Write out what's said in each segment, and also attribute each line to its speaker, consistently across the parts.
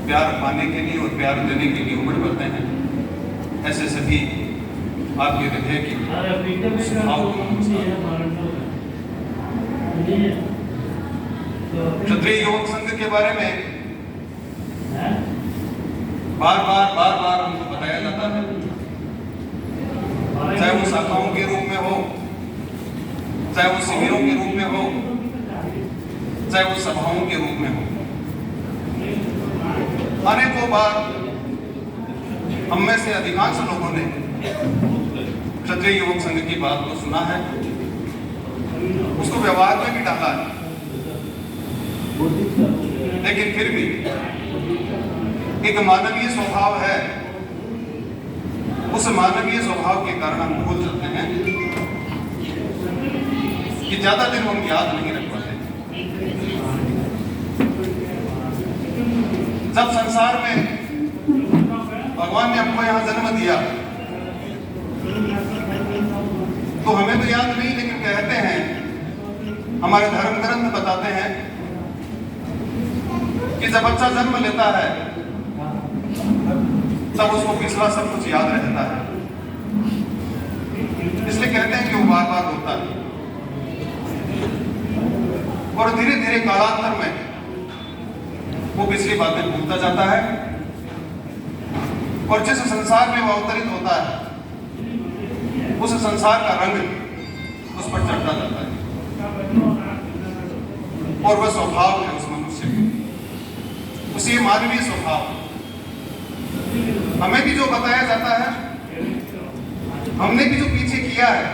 Speaker 1: प्यार पाने के लिए और प्यार देने के लिए उमड़ पड़ते हैं, ऐसे सभी आपके हृदय की स्वभाव को क्षत्रिय युवक संघ के बारे में बार बार हमको बताया जाता है, चाहे वो शाखाओं के रूप में हो, चाहे वो शिविरों के रूप में हो, चाहे वो सभाओं के रूप में हो। अनेकों बार हम में से अधिकांश लोगों ने क्षत्रिय युवक संघ की बात को सुना है, उसको व्यवहार में भी डाला है, लेकिन फिर भी एक मानवीय स्वभाव है, उस मानवीय स्वभाव के कारण हम भूल जाते हैं कि ज्यादा दिन हम याद नहीं रख पाते। जब संसार में भगवान ने हमको यहां जन्म दिया तो हमें तो याद नहीं, लेकिन कहते हैं, हमारे धर्म ग्रंथ बताते हैं कि जब बच्चा जन्म लेता है तब उसको पिछला सब कुछ याद रहता है, इसलिए कहते हैं कि वो बार बार रोता है और धीरे धीरे कालांतर में वो पिछली बातें भूलता जाता है और जिस संसार में वो अवतरित होता है उस संसार का रंग उस पर चढ़ता जाता है और वह स्वभाव है उस मनुष्य का, उसी मानवीय स्वभाव। हमें भी जो बताया जाता है, हमने भी जो पीछे किया है,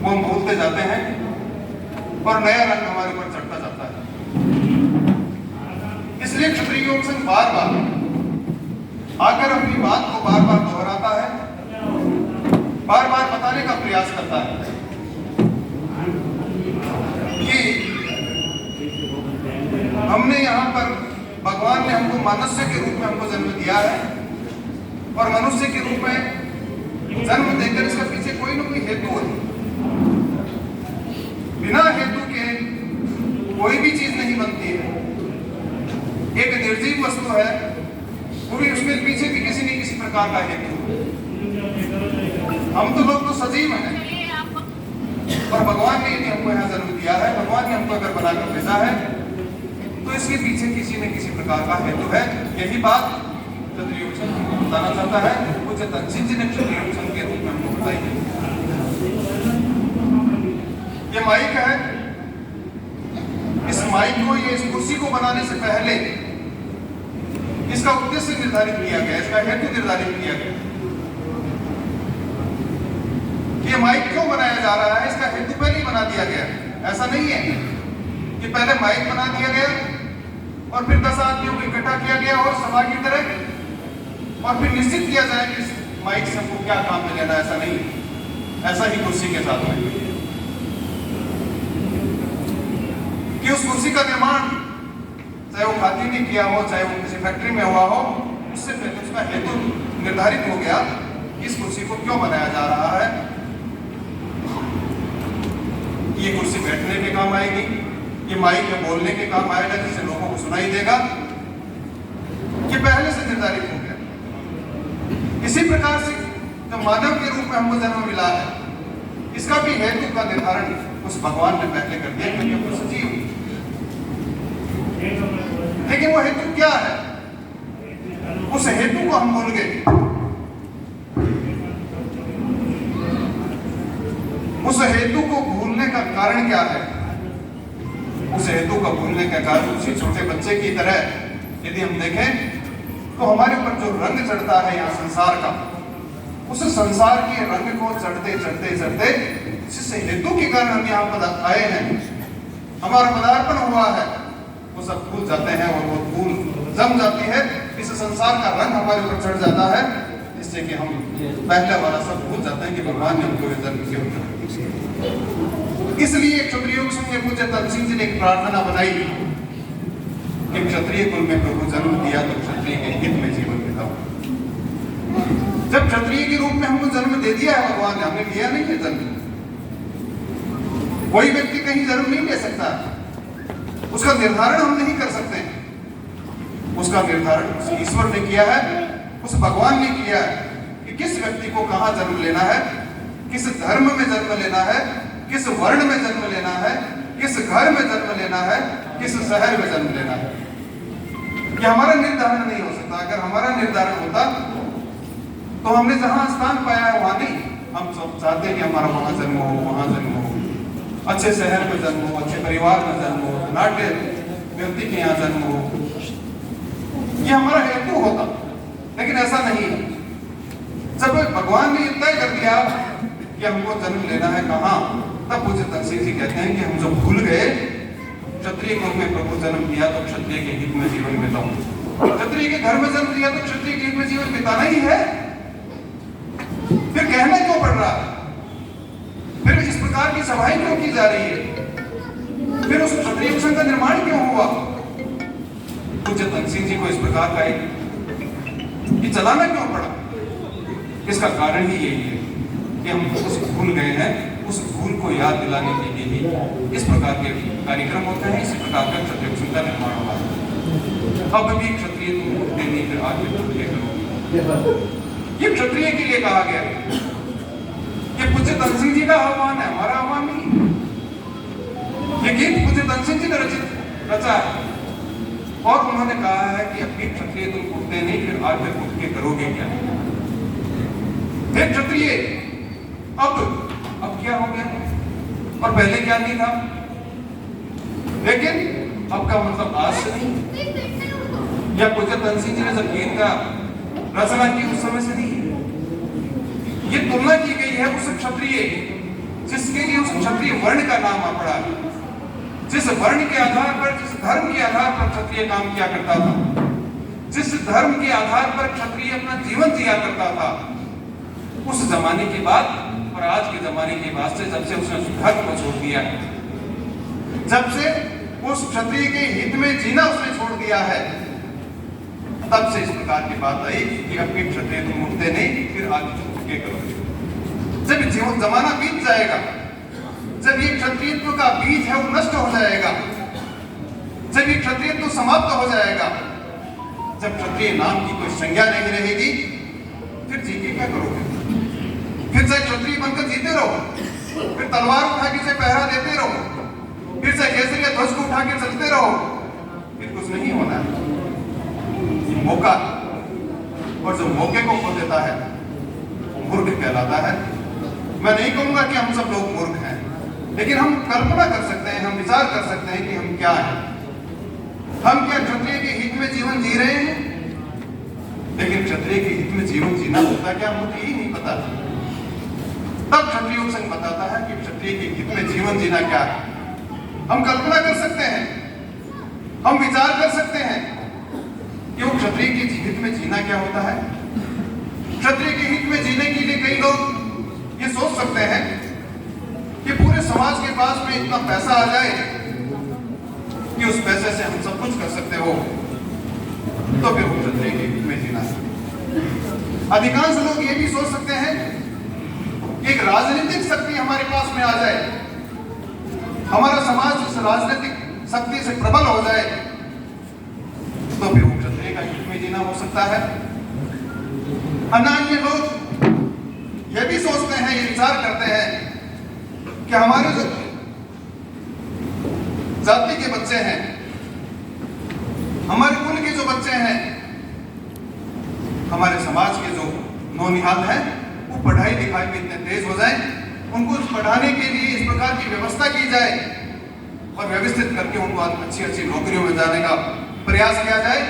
Speaker 1: वो हम भूलते जाते हैं और नया रंग हमारे ऊपर चढ़ता जाता है। इसलिए क्षत्रिय युवक संघ बार बार आकर अपनी बात को बार बार दोहराता है, बार बार बताने का प्रयास करता है कि हमने यहाँ पर, भगवान ने हमको मनुष्य के रूप में हमको जन्म दिया है और मनुष्य के रूप में जन्म देकर इसके पीछे कोई ना कोई हेतु है। बिना हेतु के कोई भी चीज नहीं बनती है। एक निर्जीव वस्तु है, वो भी उसके पीछे भी किसी न किसी प्रकार का हेतु है। हम तो लोग तो सजीव हैं और भगवान ने यदि हमको यहाँ जन्म दिया है, भगवान ने हमको अगर बनाकर भेजा है तो इसके पीछे किसी न किसी प्रकार का हेतु है। यही बात क्षत्रिय युवक संघ हमको बताना चाहता है, कुछ तनसीन जी ने क्षत्रिय युवक संघ के रूप में हमको बताई है। ये माइक है, इस माइक को, ये इस कुर्सी को बनाने से पहले इसका उद्देश्य निर्धारित किया गया, इसका हेतु निर्धारित किया गया। ये माइक क्यों बनाया जा रहा है, इसका हेतु पहले ही बना दिया गया। ऐसा नहीं है कि पहले माइक बना दिया गया और फिर 10 आदमियों को इकट्ठा किया गया और सभा की तरह, और फिर निश्चित किया जाए कि इस माइक से हमको क्या काम में लेना। ऐसा नहीं, ऐसा ही कुर्सी के साथ में कि उस कुर्सी का निर्माण चाहे वो खाती ने किया हो, चाहे वो किसी फैक्ट्री में हुआ हो, उससे पहले उसका हेतु निर्धारित हो गया कि इस कुर्सी को क्यों बनाया जा रहा है। ये कुर्सी बैठने के काम आएगी, ये माइक में बोलने के काम आएगा, जिससे लोगों को सुनाई देगा। ये पहले से निर्धारित हो गया। इसी प्रकार से जो मानव के रूप में हमको जन्म मिला है, इसका भी हेतु का निर्धारण उस भगवान ने पहले कर दिया, क्योंकि हम सजीव। लेकिन वो हेतु क्या है, उस हेतु को हम भूल गए। उस हेतु को भूलने का कारण क्या है? उस हेतु का भूलने का कारण उसी छोटे बच्चे की तरह यदि हम देखें तो हमारे ऊपर जो रंग चढ़ता है यहाँ संसार का, उस संसार के रंग को चढ़ते चढ़ते चढ़ते जिस हेतु के कारण हम यहाँ पर आए हैं, हमारा पदार्पण हुआ है, वो सब भूल जाते हैं और वो भूल जम जाती है। इस संसार का रंग हमारे ऊपर चढ़ जाता है, जिससे कि हम पहले वाला सब भूल जाते हैं कि भगवान ने हमको जन्म क्यों दिया। इसलिए क्षत्रिय युवक संघ में पूज्य तनसीन जी ने एक प्रार्थना बनाई कि क्षत्रिय कुल में प्रभु जन्म दिया तो क्षत्रिय के हित में जीवन बिताओ। जब क्षत्रिय के रूप में हमको जन्म दे दिया है भगवान ने, हमने लिया नहीं है जन्म। कोई व्यक्ति कहीं जन्म नहीं ले सकता, उसका निर्धारण हम नहीं कर सकते। उसका निर्धारण उस ईश्वर ने किया है, उस भगवान ने किया है कि किस व्यक्ति को कहाँ जन्म लेना है, किस धर्म में जन्म लेना है, किस वर्ण में जन्म लेना है, किस घर में जन्म लेना है, किस शहर में जन्म लेना है। ये हमारा निर्धारण नहीं हो सकता। अगर हमारा निर्धारण होता तो हमने जहां स्थान पाया है वहां नहीं, हम सब चाहते हैं कि हमारा वहां जन्म हो, वहां जन्म हो, अच्छे शहर में जन्म हो, अच्छे परिवार में जन्म हो, नाट्य व्यक्ति के यहाँ जन्म हो, ये हमारा हेतु होता, लेकिन ऐसा नहीं है। जब भगवान ने तय कर दिया कि हमको जन्म लेना है कहाँ, तब पूज्य धन सिंह जी कहते हैं कि हम जब भूल गए क्षत्रिय कुल में प्रभु जन्म दिया तो क्षत्रिय के हित में जीवन बिताऊं, क्षत्रिय के घर में जन्म दिया तो क्षत्रिय के हित में जीवन बिताना ही है। फिर कहना क्यों पड़ रहा है, फिर इस प्रकार की सभाएं क्यों की जा रही है, फिर उस क्षत्रिय संघ का निर्माण क्यों हुआ। पूज्य धन सिंह जी को इस प्रकार का ये चलाना क्यों पड़ा, इसका कारण ही यही है कि हम उस भूल गए हैं। उस भूल को याद दिलाने के लिए ही इस प्रकार के कार्यक्रम होते हैं, इसी प्रकार का क्षत्रिय संघ का निर्माण हुआ है। अब भी क्षत्रिय तुम उठते नहीं फिर आगे क्षत्रिय करोगे, ये क्षत्रिय के लिए कहा गया। ये पूज्य धन सिंह जी का आह्वान है, हमारा आह्वान नहीं। ये गीत पूज्य धन सिंह जी ने रचा है और उन्होंने कहा है कि अब भी क्षत्रिय तुम उठते नहीं फिर आगे उठ के करोगे क्या। क्षत्रिय अब क्या हो गया, और पहले क्या नहीं था, लेकिन अब का मतलब आज से नहीं, या पूज्य धन सिंह जी ने जब गीत का रचना की उस समय से नहीं है। ये तुलना की गई है उस क्षत्रिय जिसके लिए उस क्षत्रिय वर्ण का नाम आ पड़ा है, जिस वर्ण के आधार पर, जिस धर्म के आधार पर क्षत्रिय काम किया करता था, जिस धर्म के आधार पर क्षत्रिय अपना जीवन जिया करता था। उस जमाने के बाद और आज के जमाने के बाद से, जब से उसने धर्म को छोड़ दिया है, जब से उस क्षत्रिय के हित में जीना उसने छोड़ दिया है, तब से इस प्रकार की बात आई कि अब भी क्षत्रिय तुम उठते नहीं फिर आगे के करोगे। जब जीवन जमाना बीत जाएगा, जब ये क्षत्रियत्व का बीज है वो नष्ट हो जाएगा, जब ये क्षत्रियत्व समाप्त हो जाएगा, जब क्षत्रिय नाम की कोई संज्ञा नहीं रहेगी, फिर जी के क्या करोगे। फिर चाहे क्षत्रिय बनकर जीते रहो, फिर तलवार उठा के चाहे पहरा देते रहो, फिर चाहे केसरिया ध्वज को उठा के चलते रहो, फिर कुछ नहीं होना है। मौका, और जो मौके को खो देता है वो मूर्ख कहलाता है। मैं नहीं कहूंगा कि हम सब लोग मूर्ख हैं, लेकिन हम कल्पना कर सकते हैं, हम विचार कर सकते हैं कि हम क्या हैं। हम क्या क्षत्रिय के हित में जीवन जी रहे हैं, लेकिन क्षत्रिय के हित में जीवन जीना होता क्या मुझे ही नहीं पता। तब क्षत्रिय संघ बताता है कि क्षत्रिय के हित में जीवन जीना क्या है। हम कल्पना कर सकते हैं, हम विचार कर सकते हैं कि वो क्षत्रिय के हित में जीना क्या होता है। क्षत्रिय के हित में जीने के लिए कई लोग ये सोच सकते हैं कि पूरे समाज के पास में इतना पैसा आ जाए कि उस पैसे से हम सब कुछ कर सकते हो, तो फिर वो क्षत्रिय के हित में जीना है। अधिकांश लोग ये भी सोच सकते हैं कि एक राजनीतिक शक्ति हमारे पास में आ जाए, हमारा समाज उस राजनीतिक शक्ति से प्रबल हो जाए, तो फिर वो क्षत्रिय का हित में जीना हो सकता है। अन्य लोग ये भी सोचते हैं, ये विचार करते हैं कि हमारे जो जाति के बच्चे हैं, हमारे कुल के जो बच्चे हैं, हमारे समाज के जो नौनिहाल हैं, वो पढ़ाई लिखाई में इतने तेज हो जाए, उनको पढ़ाने के लिए इस प्रकार की व्यवस्था की जाए और व्यवस्थित करके उनको अच्छी अच्छी नौकरियों में जाने का प्रयास किया जाए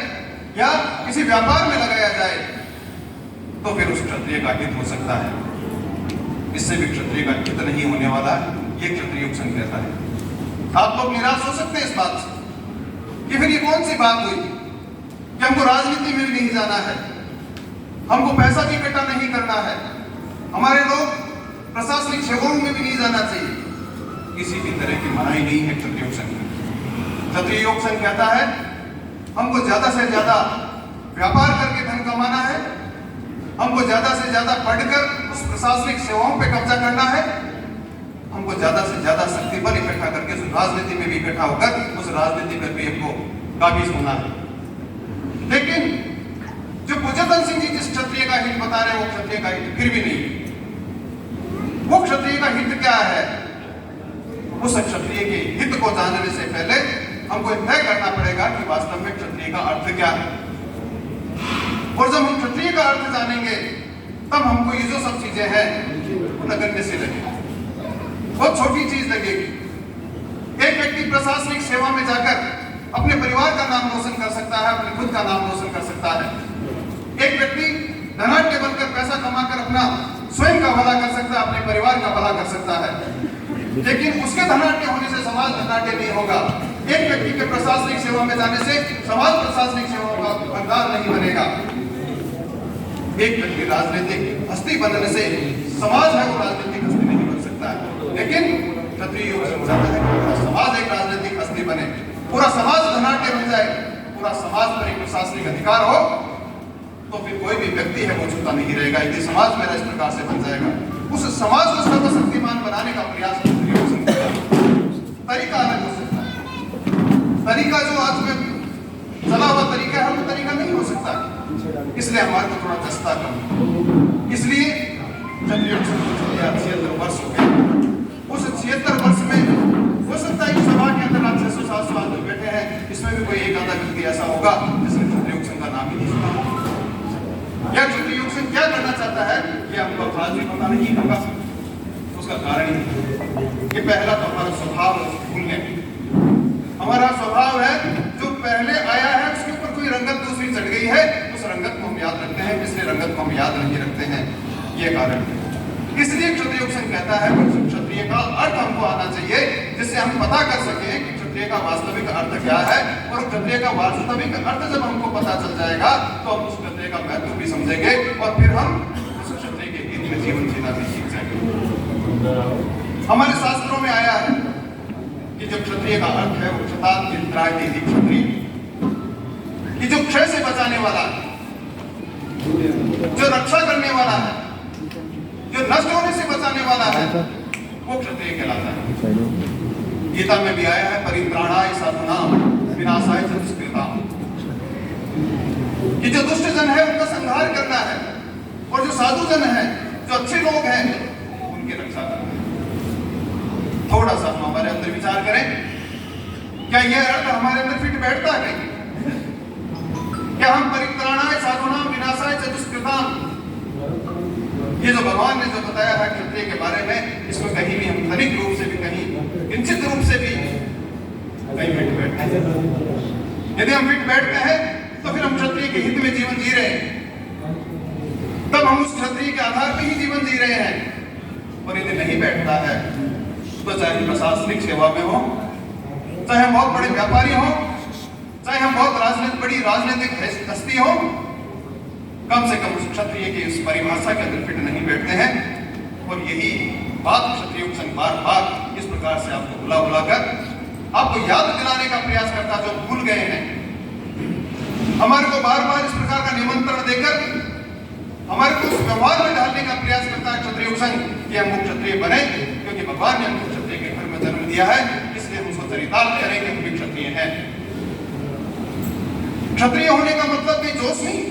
Speaker 1: या किसी व्यापार में लगाया जाए, तो फिर उस क्षत्रिय का हित हो सकता है। इससे भी क्षत्रिय का हित नहीं होने वाला, ये क्षत्रिय संघ कहता है। आप लोग निराश हो सकते हैं इस बात से कि फिर ये कौन सी बात हुई कि हमको राजनीति में भी नहीं जाना है, हमको पैसा भी इकट्ठा नहीं करना है, हमारे लोग प्रशासनिक सेवाओं में भी नहीं जाना चाहिए। किसी भी तरह की मनाही नहीं है क्षत्रिय योग संघ। क्षत्रिय योग संघ कहता है हमको ज्यादा से ज्यादा व्यापार करके धन कमाना है, हमको ज्यादा से ज्यादा पढ़कर उस प्रशासनिक सेवाओं पे कब्जा करना है, हमको ज्यादा से ज्यादा शक्ति बल इकट्ठा करके उस राजनीति में भी इकट्ठा होकर उस राजनीति पर भी हमको काबिज होना है। दुर्योधन सिंह जी जिस क्षत्रिय का हित बता रहे हैं वो क्षत्रिय का हित फिर भी नहीं। वो क्षत्रिय का हित क्या है? उस क्षत्रिय के हित को जानने से पहले हमको तय करना पड़ेगा कि वास्तव में क्षत्रिय का अर्थ क्या है। और जब हम क्षत्रिय का अर्थ जानेंगे तब हमको ये जो सब चीजें हैं वो नगण्य से लगेगी, बहुत छोटी चीज लगेगी। एक व्यक्ति प्रशासनिक सेवा में जाकर अपने परिवार का नाम रोशन कर सकता है, अपने खुद का नाम रोशन कर सकता है। एक व्यक्ति धनाढ्य बनकर पैसा कमाकर अपना स्वयं का भला कर सकता है, अपने परिवार का भला कर सकता है, लेकिन उसके धनाढ्य होने से समाज धनाढ्य नहीं होगा। एक व्यक्ति के प्रशासनिक सेवा में जाने से समाज प्रशासनिक सेवा का भंडार नहीं बनेगा। एक व्यक्ति राजनीतिक हस्ती बनने से समाज है वो राजनीतिक हस्ती नहीं बन सकता है। लेकिन क्षत्रिय योग समझाता है पूरा समाज एक राजनीतिक हस्ती बने, पूरा समाज धनाढ्य बन जाए, पूरा समाज पर एक प्रशासनिक अधिकार हो, तो फिर कोई भी व्यक्ति है वो छूता नहीं रहेगा। यदि समाज मेरा इस प्रकार से बन जाएगा, उस समाज को सर्वशक्तिमान बनाने का प्रयास तरीका अलग हो सकता है। तरीका जो आज में चला हुआ तरीका है वो तरीका नहीं हो सकता, इसलिए हमारे को थोड़ा जस्ता कम। इसलिए जब 76 वर्ष हो गए, उस 76 वर्ष में हो सकता है कि सभा के अंदर आप 600-700 आदमी बैठे हैं, इसमें भी कोई एक आधा व्यक्ति ऐसा होगा जिसने क्षत्रिय योग संघ का नाम ही नहीं सुना। या क्षत्रिय योग संघ क्या करना चाहता है ये हमको आज भी पता नहीं होगा। उसका कारण ये पहला तो हमारा स्वभाव भूलने, हमारा स्वभाव है जो पहले आया है उसके ऊपर कोई रंगत दूसरी चढ़ गई है, उस रंगत को हम याद रखते हैं, पिछले रंगत को हम याद नहीं रखते हैं, ये कारण है। इसलिए क्षत्रिय योग संघ कहता है कि क्षत्रिय का अर्थ हमको आना चाहिए, जिससे हम पता कर सके कि क्षत्रिय का वास्तविक अर्थ क्या है। और क्षत्रिय का वास्तविक अर्थ जब हमको पता चल जाएगा तो हम उस क्षत्रिय का महत्व भी समझेंगे और फिर हम उस क्षत्रिय के हित में जीवन जीना भी सीख जाएंगे। हमारे शास्त्रों में आया है कि जो क्षत्रिय का अर्थ है वो क्षताद्रित्रायति क्षत्रिय, कि जो क्षय से बचाने वाला है, जो रक्षा करने वाला है, जो नष्ट होने से बचाने वाला है, वो क्षत्रिय कहलाता है। गीता में भी आया है परित्राणाय साधूनां विनाशाय च दुष्कृताम्, कि जो दुष्ट जन है उनका संहार करना है और जो साधु जन है, जो अच्छे लोग हैं, उनकी रक्षा करना है। थोड़ा सा हम हमारे अंदर विचार करें, क्या यह अर्थ हमारे अंदर फिट बैठता है? क्या हम परित्राणाय साधूनां विनाशाय च दुष्कृताम्, ये जो भगवान ने जो बताया है क्षत्रिय के बारे में, इसमें कहीं भी हम धनिक रूप से भी कहीं किंचित रूप से भी कहीं फिट बैठते हैं। यदि हम फिट बैठते हैं तो फिर हम क्षत्रिय के हित में जीवन जी रहे हैं, तब हम उस क्षत्रिय के आधार पर ही जीवन जी रहे हैं। और यदि नहीं बैठता है तो चाहे प्रशासनिक सेवा में हो, चाहे हम बहुत बड़े व्यापारी हो, चाहे हम बहुत बड़ी राजनीतिक हस्ती हो, कम से कम उस क्षत्रिय की उस परिभाषा के अंदर फिट नहीं बैठते हैं। और यही बात क्षत्रिय योग संघ बार बार इस प्रकार से आपको बुला बुलाकर आपको याद दिलाने का प्रयास करता, जो भूल गए हैं। हमारे को बार बार इस प्रकार का निमंत्रण देकर हमारे को उस व्यवहार में डालने का प्रयास करता है क्षत्रिय योग संघ कि हम क्षत्रिय बने, क्योंकि भगवान ने हमको क्षत्रिय के घर में जन्म दिया है, इसलिए हम उसको चरितार्थ करें कि हम भी क्षत्रिय हैं। क्षत्रिय होने का मतलब कोई जोश नहीं,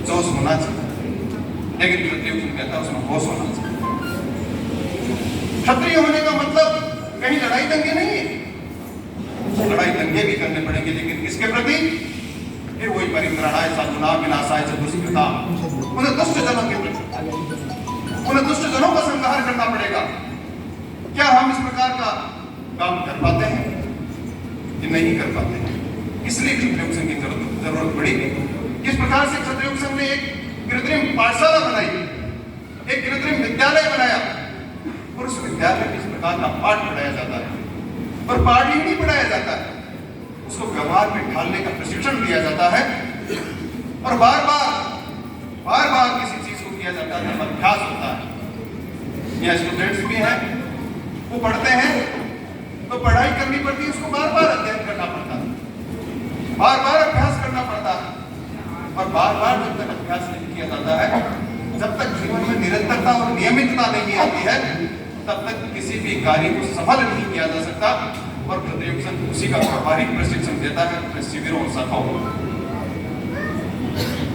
Speaker 1: जोश होना चाहिए, लेकिन क्षत्रिय योग कहता है उसमें होश होना चाहिए। क्षत्रिय होने का मतलब कहीं लड़ाई दंगे नहीं है, लड़ाई दंगे भी करने पड़ेंगे, लेकिन किसके प्रति? फिर वही परित्राणाय साधूनां विनाशाय च दुष्कृताम्, उन्हें दुष्ट जनों के प्रति, उन्हें दुष्ट जनों का संहार करना पड़ेगा। क्या हम इस प्रकार का काम कर पाते हैं कि नहीं कर पाते हैं? इसलिए क्षत्रिय योग संघ की जरूरत पड़ी। किस प्रकार से क्षत्रिय योग संघ ने एक कृत्रिम पाठशाला बनाई, एक कृत्रिम विद्यालय बनाया, और उस विद्यालय में इस प्रकार का पाठ पढ़ाया जाता है। और पाठ ही नहीं पढ़ाया जाता है, उसको व्यवहार में ढालने का प्रशिक्षण दिया जाता है। और बार बार किसी चीज को किया जाता है, अभ्यास होता है। यहाँ स्टूडेंट्स भी हैं, वो पढ़ते हैं तो पढ़ाई करनी पड़ती है, उसको बार बार अध्ययन करना पड़ता है, बार बार अभ्यास करना पड़ता है। और बार बार जब तक अभ्यास नहीं किया जाता है, जब तक जीवन में निरंतरता और नियमितता नहीं आती है, तब तक किसी भी कार्य को सफल नहीं किया जा सकता। और क्षत्रिय योग संघ उसी का व्यावहारिक प्रशिक्षण देता है अपने शिविरों और शाखाओं में।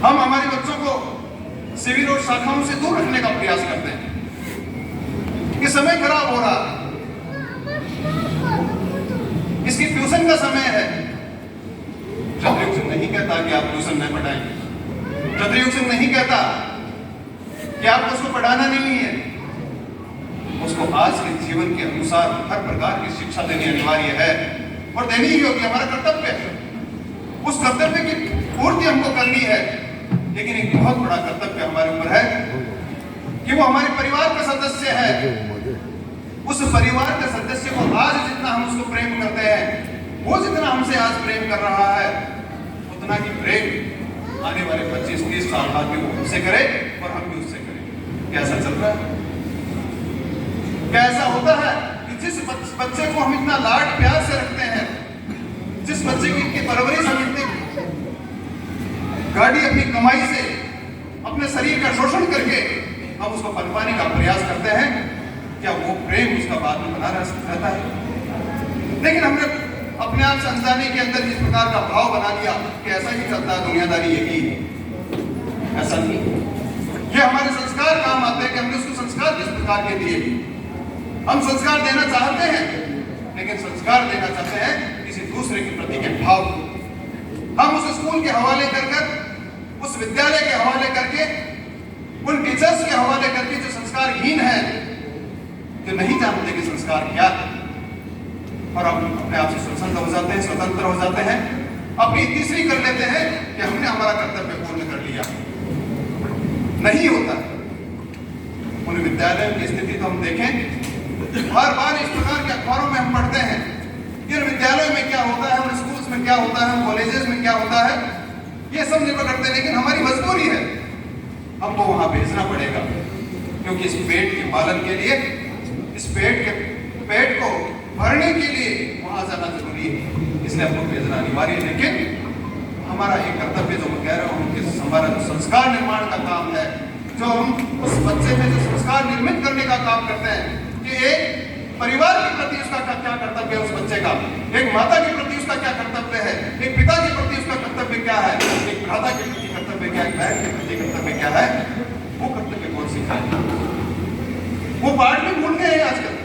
Speaker 1: हम हमारे बच्चों को शिविर और शाखाओं से दूर रखने का प्रयास करते हैं कि समय खराब हो रहा है, इसकी ट्यूशन का समय है। क्षत्रियुग सिंह नहीं कहता कि आप ट्यूशन नहीं पढ़ाएंगे, क्षत्रियुग सिंह नहीं कहता कि आपको उसको पढ़ाना नहीं है, उसको आज के जीवन के अनुसार हर प्रकार की शिक्षा देनी अनिवार्य है और देनी ही होगी, हमारा कर्तव्य है। उस कर्तव्य की पूर्ति हमको करनी है, लेकिन एक बहुत बड़ा कर्तव्य हमारे ऊपर है कि वो हमारे परिवार का सदस्य है। उस परिवार के सदस्य को आज जितना हम उसको प्रेम करते हैं, वो जितना हमसे आज प्रेम कर रहा है, उतना ही प्रेम आने वाले 25-30 साल बाद भी वो हमसे करे और हम भी उससे करें। क्या ऐसा चल रहा है? क्या ऐसा होता है कि जिस बच्चे को हम इतना लाड प्यार से रखते हैं, जिस बच्चे की इतनी परवरिश हम इतनी गाड़ी अपनी कमाई से अपने शरीर का शोषण करके हम उसको पनपाने का प्रयास करते हैं, क्या वो प्रेम उसका बाद में बना रहता है? लेकिन हमने अपने आप से अनजाने के अंदर इस प्रकार का भाव बना लिया कि ऐसा ही चलता है, दुनियादारी यही है। ऐसा नहीं, ये हमारे संस्कार काम आते हैं कि हमने उसको संस्कार किस प्रकार के दिए। हम संस्कार देना चाहते हैं, लेकिन संस्कार देना चाहते हैं किसी दूसरे के प्रति के भाव। हम उस स्कूल के हवाले कर उस विद्यालय के हवाले करके, उन टीचर्स के हवाले करके जो संस्कारहीन है, जो नहीं जानते कि संस्कार क्या है, और हम अपने आप से स्वतंत्र हो जाते हैं, अपनी तीसरी कर लेते हैं कि हमने हमारा कर्तव्य पूर्ण कर लिया। नहीं होता। उन विद्यालयों की स्थिति तो हम देखें, हर बार इस प्रकार के अखबारों में हम पढ़ते हैं कि विद्यालयों में क्या होता है, उन स्कूल्स में क्या होता है, कॉलेजेस में क्या होता है, ये सब निर्भर करते हैं। लेकिन हमारी मजबूरी है, हमको वहां भेजना पड़ेगा, क्योंकि इस पेट के पालन के लिए, इस पेट को भरने के लिए वहां जाना जरूरी है, इसलिए हमको भेजना अनिवार्य है। लेकिन हमारा एक कर्तव्य जो मैं कह रहा हूँ कि हमारा जो संस्कार निर्माण का काम है, जो हम उस बच्चे में जो संस्कार निर्मित करने का काम करते हैं, कि एक परिवार के प्रति उसका क्या कर्तव्य है, उस बच्चे का एक माता के प्रति उसका क्या कर्तव्य है, एक पिता के प्रति उसका कर्तव्य क्या है, एक भ्राता के प्रति कर्तव्य क्या है, बहन के प्रति कर्तव्य क्या है, वो कर्तव्य कौन सिखाए? वो पाठ भी भूल गए हैं आजकल।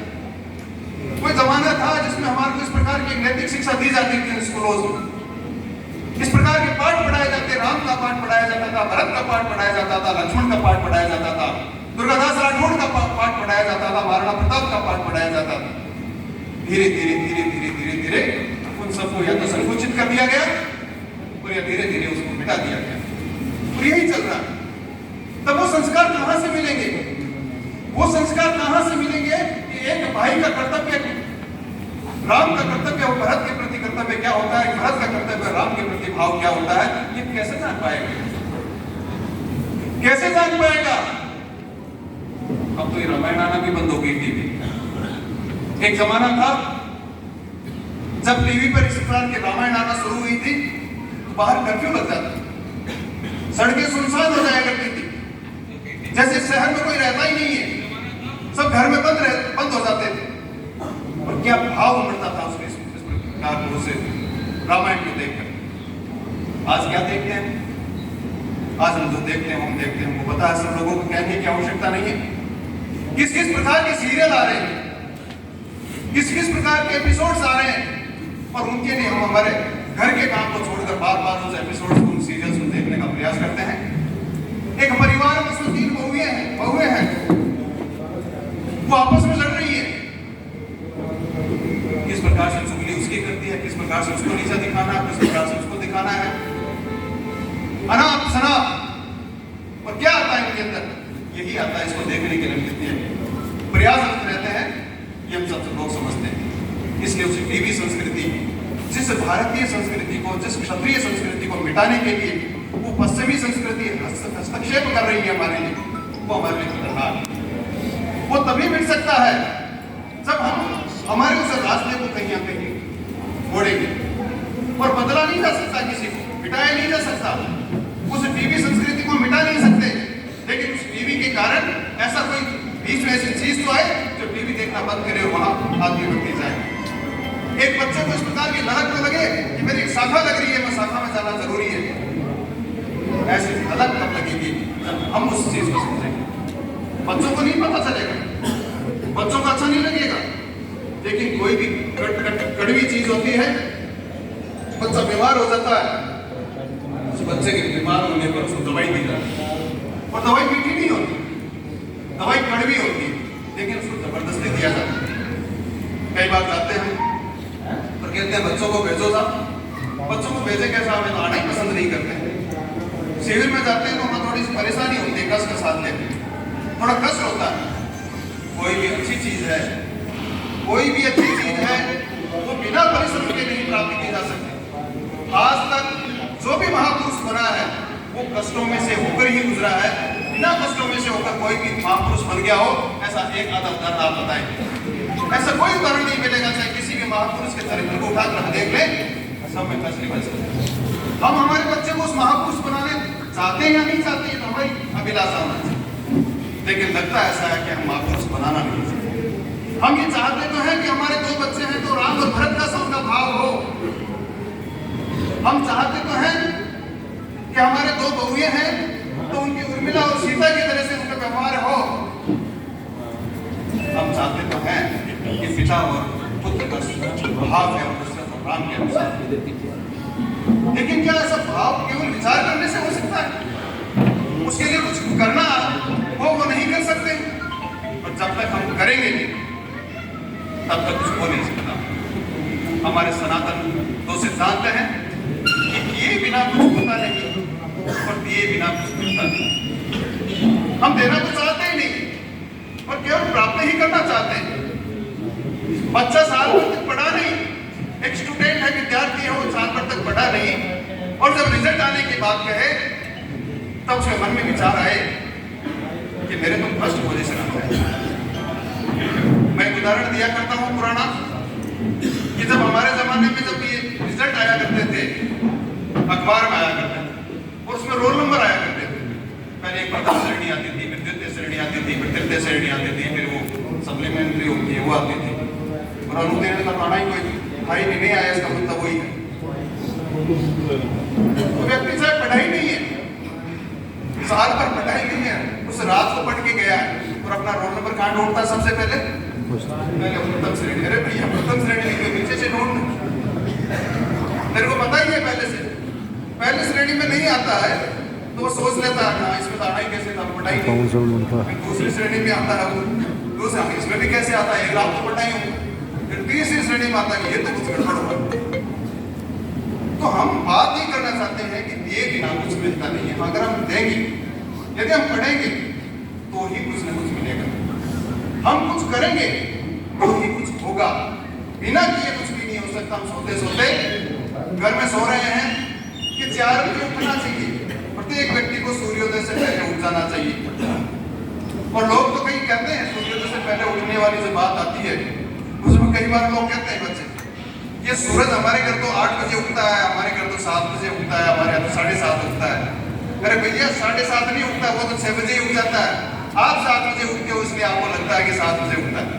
Speaker 1: कोई जमाना था जिसमें हमारे को इस प्रकार की नैतिक शिक्षा दी जाती थी स्कूलों में, इस प्रकार के पाठ पढ़ाए जाते, राम का पाठ पढ़ाया जाता था, भरत का पाठ पढ़ाया जाता था, लक्ष्मण का पाठ पढ़ाया जाता था, दुर्गादास राठौड़ का पाठ पढ़ाया जाता था, महाराणा प्रताप का पाठ पढ़ाया जाता था। धीरे धीरे धीरे धीरे धीरे धीरे उन सबको या तो संकुचित कर दिया गया और या धीरे धीरे उसको मिटा दिया गया, और यही चल रहा है। तब वो संस्कार कहां से मिलेंगे? वो संस्कार कहां से मिलेंगे कि एक भाई का कर्तव्य, राम का कर्तव्य और भरत के प्रति कर्तव्य क्या होता है, भरत का कर्तव्य राम के प्रति भाव क्या होता है, ये कैसे जान पाएगा? कैसे जान पाएगा? अब तो ये रामायण आना भी बंद हो गई टीवी। एक जमाना था जब टीवी पर इस प्रकार के रामायण आना शुरू हुई थी, तो बाहर कर्फ्यू लग जाता, सड़कें सुनसान हो जाया करती थी, जैसे शहर में कोई रहता ही नहीं है, सब घर में बंद हो जाते थे। और क्या भाव उमड़ता था उसके उसे रामायण को देखकर। आज क्या देखते हैं? आज हम जो देखते हैं, हम देखते हैं, हमको पता है, सब लोगों को कहने की आवश्यकता नहीं है। किस किस प्रकार के सीरियल आ रहे हैं, किस किस प्रकार के एपिसोड्स आ रहे हैं, और उनके लिए हम हमारे घर के काम को छोड़कर बार बार उस एपिसोड्स को, उन सीरियल्स को देखने का प्रयास करते हैं। एक परिवार में 3 बहुएं हैं, वो आपस में लड़ रही है, किस प्रकार से चुगली उसकी करती है, किस प्रकार से उसको नीचा दिखाना है, किस प्रकार से उसको दिखाना है, अनाप शनाप। और क्या आता है इनके अंदर? यही आता है। इसको देखने के लिए कितने प्रयासरत रहते हैं, ये हम सब लोग समझते हैं। इसलिए उस टीवी संस्कृति, जिस भारतीय संस्कृति को, जिस क्षत्रिय संस्कृति को मिटाने के लिए वो पश्चिमी संस्कृति हस्तक्षेप कर रही है हमारे लिए, वो हमारे लिए खतरनाक है। वो तभी मिट सकता है जब हम हमारे उस रास्ते को कहीं ना कहीं मोड़ेंगे, और बदला नहीं जा सकता, किसी को मिटाया नहीं जा सकता। उस टीवी संस्कृति को मिटा नहीं सकते, लेकिन उस टीवी के कारण ऐसा कोई बीच में ऐसी चीज तो आए जो टीवी देखना बंद करे और वहां आदमी बढ़ती जाए। एक बच्चे को इस प्रकार की ललक तो लगे कि मेरी एक शाखा लग रही है, मैं शाखा में जाना जरूरी है। ऐसी झलक तब लगेगी जब हम उस चीज को समझेंगे। बच्चों को नहीं पता चलेगा, बच्चों को अच्छा नहीं लगेगा, लेकिन कोई भी कड़वी चीज होती है, बच्चा बीमार हो जाता है, उस बच्चे के बीमार होने पर उसको दवाई दी जाती है, और दवाई मीठी नहीं होती, दवाई कड़वी होती है, लेकिन उसको जबरदस्ती दिया जाता है। कई बार जाते हैं और कहते हैं बच्चों को भेजो साहब, बच्चों को भेजे कैसा, हमें तो आना ही पसंद नहीं करते। शिविर में जाते हैं तो हमें थोड़ी सी परेशानी होती है, कष्ट के साथ लेते हैं, थोड़ा कष्ट होता है। कोई भी अच्छी चीज है, कोई भी अच्छी चीज है वो बिना परिश्रम के नहीं प्राप्त की जा सकती। आज तक जो भी महापुरुष बना है वो कष्टों में से होकर ही गुजरा है। बिना कष्टों में से होकर कोई भी महापुरुष बन गया हो, ऐसा एक आधा उदाहरण आप बताएंगे? ऐसा कोई उदाहरण नहीं मिलेगा। चाहे किसी भी महापुरुष के चरित्र को उठाकर देख ले, सब में कष्ट निकल सकते। हम हमारे बच्चे को उस महापुरुष बनाने चाहते हैं या नहीं चाहते हैं, तो हमारी अभिलाषा होना चाहिए, लेकिन लगता ऐसा है कि हम महापुरुष बनाना नहीं चाहते। हम ये चाहते तो हैं कि हमारे दो बच्चे हैं तो राम और भरत का सबका भाव हो। हम चाहते तो हैं कि हमारे दो बहुएं हैं तो उनकी उर्मिला और सीता की तरह से उनका व्यवहार हो। हम चाहते तो हैं कि पिता और पुत्र का भाव है और राम के अनुसार, लेकिन क्या ऐसा भाव केवल विचार करने से हो सकता है? उसके लिए कुछ करना वो नहीं कर सकते, और जब तक हम करेंगे तब तक कुछ हो नहीं सकता। हमारे सनातन दो सिद्धांत हैं कि किए बिना कुछ होता नहीं और दिए बिना कुछ मिलता नहीं। हम देना तो चाहते ही नहीं और केवल प्राप्त ही करना चाहते हैं। बच्चा साल भर तक पढ़ा नहीं, एक स्टूडेंट है, विद्यार्थी है, वो साल भर तक पढ़ा नहीं, और जब रिजल्ट आने की बात कहे तब उसके मन में विचार आए कि मेरे तो फर्स्ट पोजीशन आता है। मैं एक उदाहरण दिया करता हूँ पुराना, कि जब हमारे जमाने में जब ये रिजल्ट आया करते थे, अखबार में आया करते थे और उसमें रोल नंबर आया करते थे। पहले एक प्रथम श्रेणी आती थी, फिर द्वितीय श्रेणी आती थी, फिर तृतीय श्रेणी आती थी, फिर वो सप्लीमेंट्री होती है वो आती थी, और अनुत्तीर्ण का आना ही कोई भाई नहीं आया, इसका मतलब वही है। तो व्यक्ति चाहे पढ़ाई नहीं है, साल पर पढ़ाई नहीं है, उस रात को पढ़ के गया है और अपना रोल नंबर कहाँ ढूंढता है? सबसे पहले प्रथम श्रेणी। अरे भैया प्रथम श्रेणी लिखे, नीचे से ढूंढ, तेरे को पता ही है पहले से, पहले श्रेणी में नहीं आता है तो वो सोच लेता है ना इसमें तो आना ही कैसे था, पढ़ाई नहीं। दूसरी श्रेणी में आता है वो, दूसरा इसमें भी कैसे आता है, एक रात को पढ़ाई हूँ, फिर तीसरी श्रेणी में आता है ये तो कुछ गड़बड़ होगा। तो हम बात ये करना चाहते हैं कि दिए बिना कुछ मिलता नहीं है। अगर हम देंगे, यदि हम पढ़ेंगे तो ही कुछ न कुछ मिलेगा, हम कुछ करेंगे तो ही कुछ होगा। बिना किए कुछ भी नहीं हो सकता। हम सोते सोते घर में सो रहे हैं कि 4 बजे उठना चाहिए, प्रत्येक व्यक्ति को सूर्योदय से पहले उठ जाना चाहिए। और लोग तो कहीं कहते हैं सूर्योदय से पहले उठने वाली जो बात आती है उसमें कई बार लोग कहते हैं बच्चे ये सूरज हमारे घर तो 8 बजे उगता है, हमारे घर तो 7 बजे उगता है, हमारे यहाँ तो 7:30 उगता है। अरे भैया 7:30 नहीं उगता, वो तो 6 बजे ही उग जाता है। आप 7 बजे उगते हो इसलिए आपको लगता है कि 7 बजे उगता है,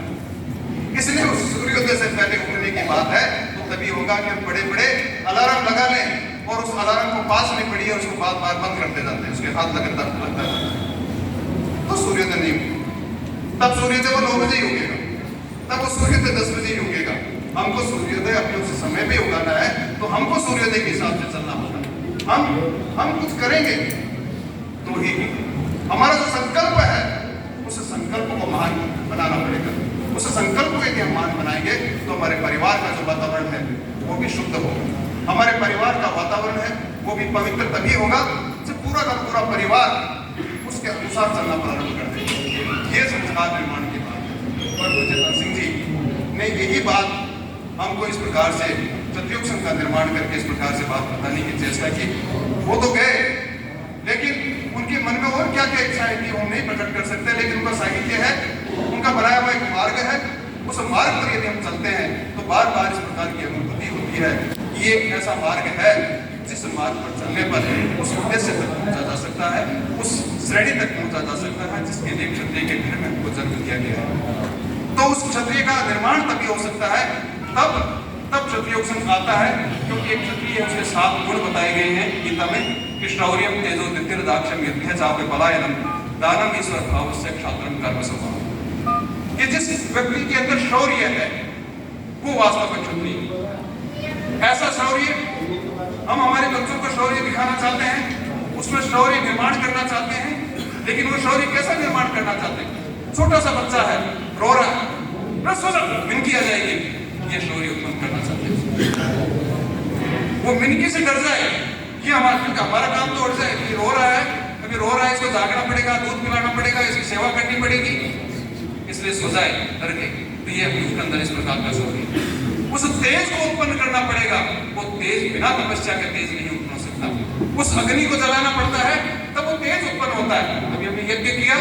Speaker 1: इसलिए उस सूर्योदय से पहले उठने की बात है। तो तभी होगा कि हम बड़े बड़े अलार्म लगा लें और उस अलार्म को पास में पड़ी है उसको बार बार बंद करते जाते हैं, उसके हाथ लगता है तो सूर्योदय नहीं होगा। तब सूर्योदय वो 9 बजे ही उगेगा, तब वो सूर्योदय 10 बजे ही उगेगा। हमको सूर्योदय अपने उस समय पे उगाना है तो हमको सूर्योदय के हिसाब से चलना होगा। हम कुछ करेंगे तो ही हमारा जो संकल्प है उस संकल्प को महान बनाना पड़ेगा। उस संकल्प को यदि हम महान बनाएंगे तो हमारे परिवार का जो वातावरण है वो भी शुद्ध होगा। हमारे परिवार का वातावरण है वो भी पवित्र तभी होगा जब पूरा का पूरा परिवार उसके अनुसार चलना प्रारंभ कर देगा। ये संस्कार निर्माण की बात है। और चेतन सिंह जी ने यही बात हमको इस प्रकार से सतयुग संघ का निर्माण करके इस प्रकार से बात बताने की चेष्टा की। वो तो गए, लेकिन उनके मन में और क्या क्या इच्छाएं थी हम नहीं प्रकट कर सकते, लेकिन उनका साहित्य है, उनका बनाया हुआ एक मार्ग है। उस मार्ग पर यदि हम चलते हैं तो बार बार इस प्रकार की अनुभूति होती है कि ये एक ऐसा मार्ग है जिस मार्ग पर चलने पर उस उद्देश्य तक पहुंचा जा सकता है, उस श्रेणी तक पहुंचा जा सकता है जिसके लिए क्षत्रिय के घर में हमको जन्म दिया गया है। तो उस क्षत्रिय का निर्माण तभी हो सकता है तब क्षत्रिय संघ आता है, क्योंकि एक क्षत्रिय है, उसके 7 गुण बताए गए हैं गीता में कि शौर्यम तेजो दितिर दाक्षम युद्धे चापे पलायनम दानम ईश्वर भावस्य क्षात्रम कर्म स्वभाव। कि जिस व्यक्ति के अंदर शौर्य है वो वास्तव में क्षत्रिय। ऐसा शौर्य हम हमारे बच्चों को शौर्य दिखाना चाहते हैं, उसमें शौर्य निर्माण करना चाहते हैं, लेकिन वो शौर्य कैसा निर्माण करना चाहते हैं? छोटा सा बच्चा है, रो रहा है, मिनकी आ जाएगी, ये शौर्य उत्पन्न करना चाहते हैं। वो मिनकी से डर जाए, ये हमारा काम तो उड़ जाए, ये रो रहा है, अभी रो रहा है, इसको जागना पड़ेगा, दूध पिलाना पड़ेगा, इसकी सेवा करनी पड़ेगी, इसलिए सो जाए डर के। तो ये उसके अंदर इस प्रकार का शौर्य, उस तेज को उत्पन्न करना पड़ेगा। वो तेज बिना तपस्या के तेज नहीं उत्पन्न हो सकता। उस अग्नि को जलाना पड़ता है तब वो तेज उत्पन्न होता है। अभी हमने यज्ञ किया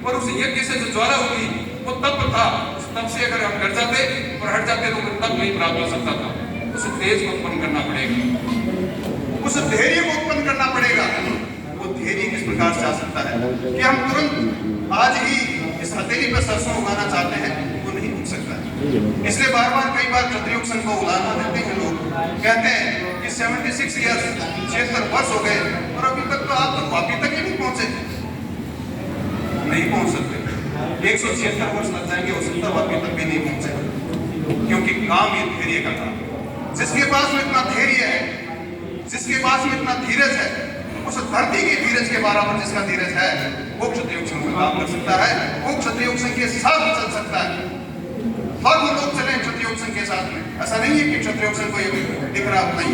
Speaker 1: और उस यज्ञ से जो ज्वाला हुई वो तप था, उस तप से अगर हम डर जाते और हट जाते तो तप नहीं प्राप्त हो सकता था। उस तेज को उत्पन्न करना पड़ेगा, उस धैर्य को उत्पन्न करना पड़ेगा। वो धैर्य किस प्रकार से आ सकता है कि हम तुरंत आज ही इस हथेली पर सरसों उगाना चाहते हैं, वो नहीं उग सकता है। इसलिए बार बार कई बार क्षत्रिय संघ को उदाहरण देते हैं लोग, कहते हैं कि 76 ईयर्स 76 वर्ष हो गए और अभी तक तो आप तो वापी तक ही नहीं पहुंचे। नहीं पहुंच सकते, 176 वर्ष लग जाएंगे, हो सकता है वापी तक भी नहीं पहुंचे, क्योंकि काम ये धैर्य का काम। जिसके पास में इतना धैर्य है, जिसके पास में इतना धीरज है, उस धरती के धीरज के बराबर जिसका धीरज है, वो क्षत्रिय संघ में काम कर सकता है, वो क्षत्रिय संघ के साथ चल सकता है। लाखों लोग चले क्षत्रिय संघ के साथ में, ऐसा नहीं है कि क्षत्रिय संघ को ये दिख रहा नहीं,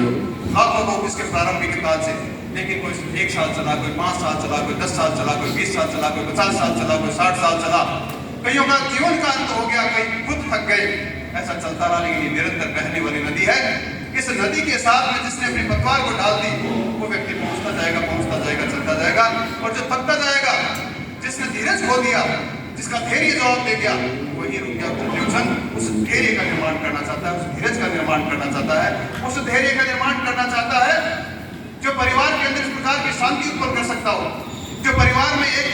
Speaker 1: लाखों लोग इसके प्रारंभिक काल से, लेकिन कोई 1 साल चला, कोई 5 साल चला, कोई 10 साल चला, कोई 20 साल चला, कोई 50 साल चला, कोई 60 साल चला, कईयों का जीवन का अंत हो गया, कई खुद थक गए। ऐसा चलता रहा, लेकिन ये निरंतर बहने वाली नदी है। इस नदी के साथ में जिसने अपनी पतवार को डाल दी, वो व्यक्ति पहुंचता जाएगा, चलता जाएगा, और जो थकता जाएगा, जिसने धीरज खो दिया, जिसका धैर्य जवाब दे दिया, वही रुक गया। क्षत्रिय संघ उस धैर्य का निर्माण करना चाहता है, उस धीरज का निर्माण करना चाहता है, उस धैर्य का निर्माण करना चाहता है जो परिवार के अंदर इस प्रकार की शांति उत्पन्न कर सकता हो, जो परिवार में एक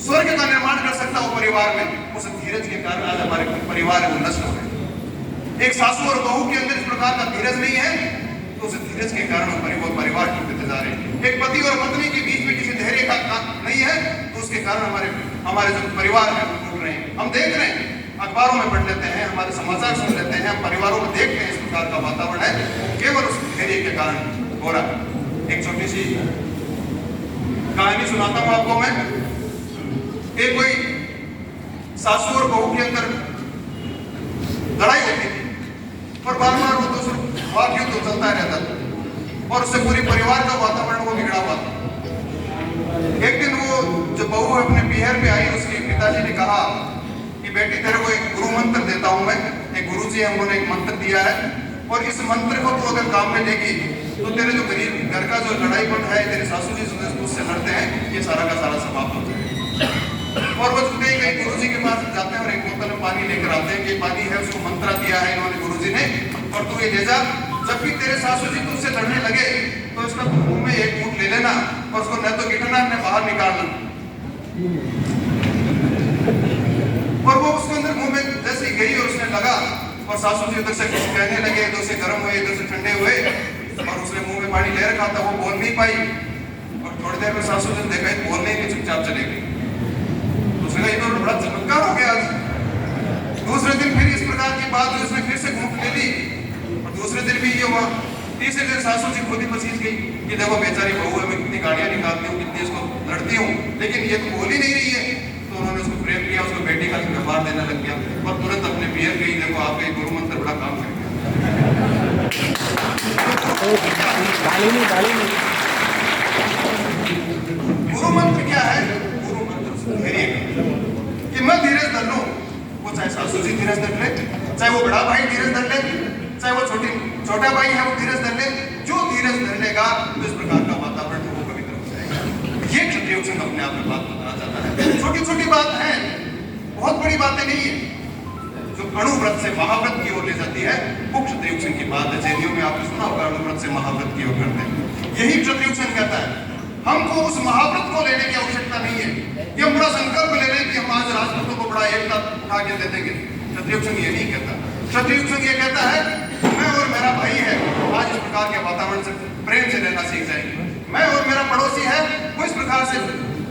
Speaker 1: स्वर्ग का निर्माण कर सकता हो परिवार में। उस धीरज के कारण आज हमारे परिवार वो नष्ट हो गए। एक सासू और बहू के अंदर इस प्रकार का धीरज नहीं है, तो उस धीरज के कारण परिवार टूटते जा रहे हैं। एक पति और पत्नी के बीच में किसी धैर्य का नहीं है, तो उसके कारण हमारे जो परिवार है वो टूट रहे हैं। हम देख रहे हैं, अखबारों में पढ़ लेते हैं, हमारे समाचार सुन लेते हैं, हम परिवारों में देखते हैं इस प्रकार का वातावरण है, केवल उस धैर्य के कारण हो रहा है। एक छोटी सी कहानी सुनाता हूं आपको मैं। एक कोई सासू और बहू के अंदर लड़ाई होती थी और बार बार वो तो वाद युद्ध तो चलता रहता था और उससे पूरी परिवार का वातावरण वो बिगड़ा हुआ था। एक दिन वो जब बहू अपने पीहर पे आई, उसके पिताजी ने कहा कि बेटी तेरे को एक गुरु मंत्र देता हूं मैं, एक गुरु जी उन्होंने एक मंत्र दिया है और इस मंत्र को तू अगर काम में लेगी तो तेरे जो गरीब घर का जो लड़ाईपन है, तेरे सासू जी उससे लड़ते हैं, ये सारा का सारा समाप्त हो जाएगा। और वो कई गुरु जी के पास जाते हैं और एक बोतल में पानी लेकर आते हैं कि पानी है, उसको मंत्र दिया है इन्होंने गुरु जी ने, और तू ये ले जा, जब भी तेरे सासू जी तुझसे लड़ने लगे तो उसका मुंह में एक घूंट ले लेना और उसको न तो गिटना न बाहर निकालना। और वो उसके अंदर मुंह में जैसे ही गई और उसने लगा और सासू जी उधर से कुछ कहने लगे, इधर से गर्म हुए, इधर से ठंडे हुए, और उसने मुंह में पानी ले रखा था, वो बोल नहीं पाई। और थोड़ी देर में सासू जी ने देखा बोल नहीं, चुपचाप चले गई। उसने कहा ये तो बड़ा चमत्कार हो गया आज। दूसरे दिन फिर इस प्रकार की बात हुई, उसने फिर से घूंट ले ली और दूसरे दिन भी ये हुआ। तीसरे दिन सासू जी खुद ही पसीज गई कि देखो बेचारी बहू है, मैं कितनी गाड़ियां निकालती हूँ, कितनी इसको लड़ती हूँ, लेकिन ये तो बोल ही नहीं रही है। तो उन्होंने उसको प्रेम किया, उसको बेटी का व्यवहार देने लग गया और तुरंत अपने पियर गई, देखो आपका ये गुरु मंत्र बड़ा काम कर गया। गुरु मंत्र क्या है? गुरु मंत्र धैर्य कि मैं धीरज धर लूं, वो चाहे सासू जी धीरज धर ले, चाहे वो बड़ा भाई धीरज धर ले, चाहे वो छोटा भाई है वो धीरज धर ले। जो धीरज धर लेगा तो इस प्रकार का वातावरण वो पवित्र हो जाएगा। ये क्षत्रिय संघ अपने आप में बात बताना चाहता है। छोटी छोटी बात है, बहुत बड़ी बातें नहीं है। जो अणुव्रत से महाव्रत की ओर ले जाती है वो क्षत्रिय संघ की बात है। जैनियों में आपने सुना होगा अणुव्रत से महाव्रत की ओर करते हैं। यही क्षत्रिय संघ कहता है हमको उस महाव्रत को लेने की आवश्यकता नहीं है कि हम बड़ा संकल्प ले लें कि हम आज राजपूतों को बड़ा एकता उठा के दे देंगे। क्षत्रिय संघ ये नहीं कहता। क्षत्रिय युग संघ ये कहता है मैं और मेरा भाई है, आज इस प्रकार के वातावरण से प्रेम से रहना सीख जाएंगे। मैं और मेरा पड़ोसी है, वो इस प्रकार से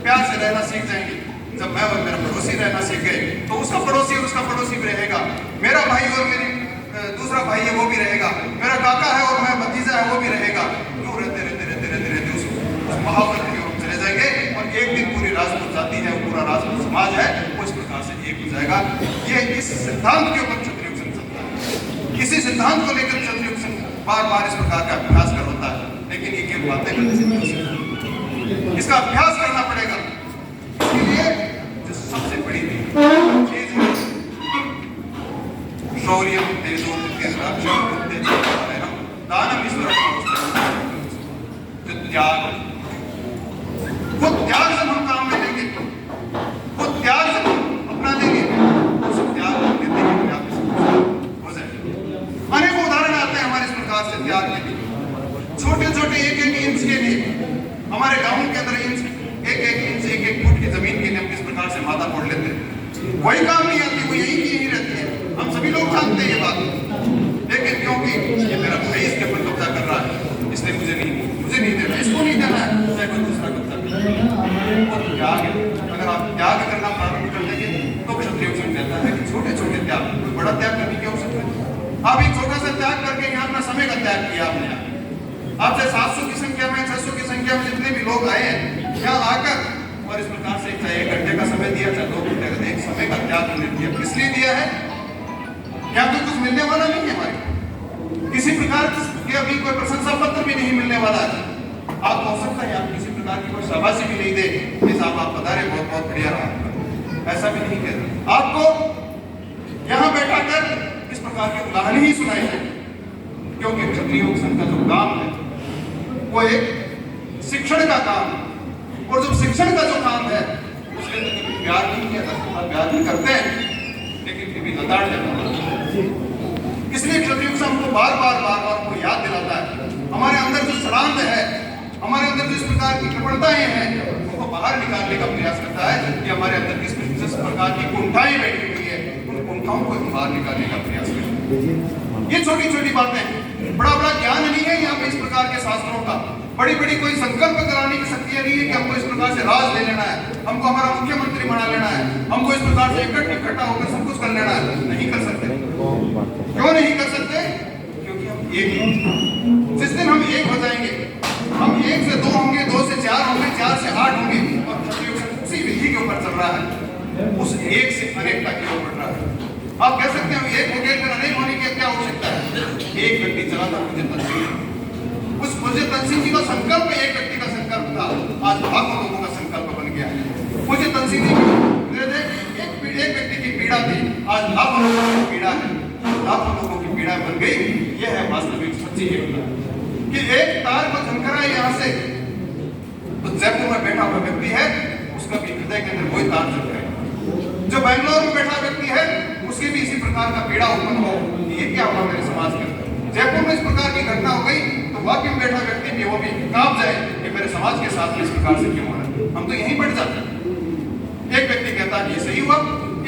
Speaker 1: प्यार से रहना सीख जाएंगे। जब मैं और मेरा पड़ोसी रहना सीख गए तो उसका पड़ोसी और उसका पड़ोसी भी रहेगा, मेरा भाई और मेरी दूसरा भाई है वो भी रहेगा, मेरा काका है और मेरा भतीजा है वो भी रहेगा। क्यों रहते रहते रहते रहते रहते उस महावत की ओर चले जाएंगे और एक दिन पूरी राजपूत जाति है, पूरा राजपूत समाज है, वो इस प्रकार से एक हो जाएगा। ये इस सिद्धांत के ऊपर क्षत्रिय युग संघ चलता है। इसी सिद्धांत को लेकर क्षत्रिय युग संघ बार बार इस प्रकार का अभ्यास कर होता है, लेकिन ये केवल बातें करने से नहीं हो सकती, इसका अभ्यास करना पड़ेगा। इसलिए जो सबसे बड़ी चीज है शौर्य दानम ईश्वर, त्याग, वो त्याग जब हम काम में लेंगे, वो त्याग जब हम अपना लेंगे, उस त्याग हम देते हैं हो जाएगा। अनेक उदाहरण आते हैं हमारे इस प्रकार से त्याग के लिए। छोटे छोटे एक एक इंच के लिए हमारे गांव के अंदर इंच एक एक इंच एक एक फुट की जमीन के लिए हम किस प्रकार से माथा फोड़ लेते हैं। वही काम नहीं आती, वो यही की यही रहती है। हम सभी लोग जानते हैं ये बात, लेकिन क्योंकि ये मेरा भाई इसके ऊपर कब्जा कर रहा है, इसलिए मुझे नहीं देना, इसको नहीं देना है, चाहे कोई दूसरा कब्जा करे। और त्याग, अगर आप त्याग करना प्रारंभ कर देंगे तो क्षत्रिय युग संघ कहता है कि छोटे छोटे त्याग, कोई बड़ा त्याग करने की आवश्यकता है। आप एक छोटा सा त्याग करके यहाँ अपना समय का त्याग किया आपने। आपसे 700 की संख्या में 600 की संख्या में जितने भी लोग आए हैं यहाँ आकर और इस प्रकार से चाहे 1 घंटे का समय दिया, चाहे 2 घंटे का, एक समय का त्याग हमने दिया। किस लिए दिया है? क्या तो कुछ मिलने वाला नहीं है हमारे, किसी प्रकार के अभी कोई प्रशंसा पत्र भी नहीं मिलने वाला है। आप हो सकता है आप किसी प्रकार की कोई शाबाशी भी नहीं दे कि साहब आप पधारे, बहुत बहुत बढ़िया रहा, ऐसा भी नहीं कहते। आपको यहाँ बैठा कर इस प्रकार की उदाहरण ही सुनाई है, क्योंकि क्षत्रिय युग संघ का जो काम है वो एक शिक्षण का काम है। और जब शिक्षण का जो काम है उसके अंदर कभी प्यार नहीं किया जाता, प्यार नहीं करते हैं, लेकिन फिर भी लताड़ जाता है। इसलिए क्षत्रिय युग संघ को बार बार को याद दिलाता है, हमारे अंदर जो सड़ांध है, हमारे अंदर जो इस प्रकार की कृपणताएं हैं, उनको बाहर निकालने का प्रयास करता है कि हमारे अंदर किस प्रकार की कुंठाएं बैठी हुई है, उन कुंठाओं को बाहर निकालने का प्रयास करता है। ये छोटी छोटी बातें, बड़ा बड़ा ज्ञान नहीं है यहाँ पे इस प्रकार के शास्त्रों का, बड़ी बड़ी कोई संकल्प कराने की शक्ति नहीं है कि हमको इस प्रकार से राज ले लेना है, हमको हमारा मुख्यमंत्री बना लेना है, हमको इस प्रकार से इकट्ठा होकर सब कुछ कर लेना है। नहीं कर सकते। क्यों नहीं कर सकते? क्योंकि हम एक, जिस दिन हम एक हो जाएंगे, हम 1 से 2 होंगे, 2 से 4 होंगे, 4 से 8 होंगे, और उसी विधि के ऊपर चल रहा है, उस एक से अनेकता की ओर बढ़ रहा है। आप कह सकते हैं एक हो गए फिर अनेक होने की क्या आवश्यकता है? एक व्यक्ति चला था मुझे तंजीम, उस मुझे तंजीम जी का संकल्प एक व्यक्ति का संकल्प था, आज लाखों लोगों का संकल्प बन गया है। मुझे तंजीम जी एक व्यक्ति की पीड़ा थी, आज लाखों लोगों की पीड़ा है, लाखों लोगों की पीड़ा बन गई। यह है वास्तविक सच्ची एकता कि एक तार को झनकरा यहाँ से तो जयपुर में बैठा हुआ व्यक्ति है, उसका भी हृदय के अंदर वही तार झनकरा। जो बैंगलोर में बैठा व्यक्ति है उसके भी इसी प्रकार का पीड़ा उत्पन्न हो, ये क्या हुआ मेरे समाज के अंदर। जयपुर में इस प्रकार की घटना हो गई तो वाकई में बैठा व्यक्ति भी वो भी कांप जाए कि मेरे समाज के साथ में इस प्रकार से क्यों हो रहा है। हम तो यहीं बैठ जाते हैं। एक व्यक्ति कहता है ये सही हुआ,